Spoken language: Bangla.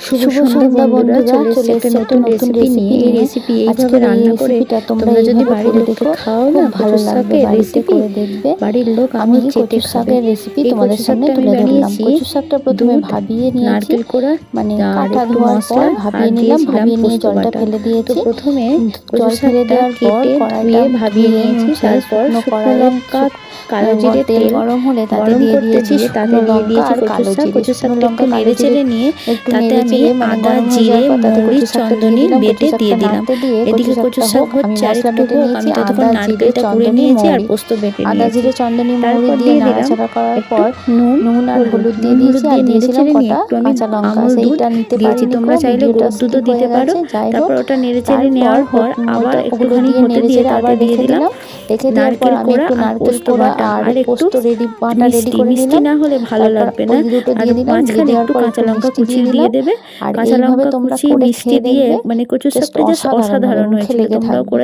শুভ সন্ধ্যা বন্ধুরা, চলে এসেছে একটা নতুন রেসিপি নিয়ে। এই রেসিপি এইভাবে রান্না করে তোমরা যদি বাড়ির লোককে খাও না, ভালো লাগবে। বাড়িতে করে দেখবে, বাড়ির লোক আমি কচু শাকের রেসিপি তোমাদের সামনে তুলে ধরলাম। কচু শাকটা প্রথমে ভাবিয়ে নিয়েছি, নারকেল কোড়া মানে কাটা ধোয়ার পর ভাবিয়ে নিলাম। ভাবিয়ে নিয়ে জলটা ফেলে দিয়েছি। প্রথমে জল ফেলে দেওয়ার পর কড়াইটা ভাবিয়ে নিয়েছি। তারপর শুকনো লঙ্কা, কালো জিরে, তেল গরম হলে তাতে দিয়ে দিয়েছি শুকনো লঙ্কা আর কালো জিরে। কচু শাকটা একটু নেড়ে চেড়ে নিয়ে তাতে আমি আদা, জিরে, মরিচ, চন্দনী বেটে দিয়ে দিলাম। এদিকে কচু শাক হচ্ছে, আর একটু হোক, আমি ততক্ষণ নারকেলটা কুড়ে নিয়েছি আর পোস্ত বেটে নিয়েছি। আদা, জিরে, চন্দনী, মৌরি দিয়ে নাড়াচাড়া করার পর নুন আর হলুদ দিয়ে দিয়েছি আর দিয়েছিলাম কটা কাঁচা লঙ্কা। সেইটা নিতে পারি, তোমরা চাইলে দুধও দিতে পারো। তারপর ওটা নেড়ে চেড়ে নেওয়ার পর আবার একটুখানি হতে দিয়ে আবার দিয়ে দিলাম। রেখে দেওয়ার পর আমি একটু নারকেল কোড়া আর পোস্ত বাটা রেডি করে নিলাম। মিষ্টি না হলে ভালো লাগবে না। আর মাঝখানে একটু কাঁচা লঙ্কা কুচি দিয়ে দেবে। কাঁচা লঙ্কা কুচি মিষ্টি দিয়ে মানে কচু শাকটা জাস্ট অসাধারণ হয়েছিল। তোমরাও করে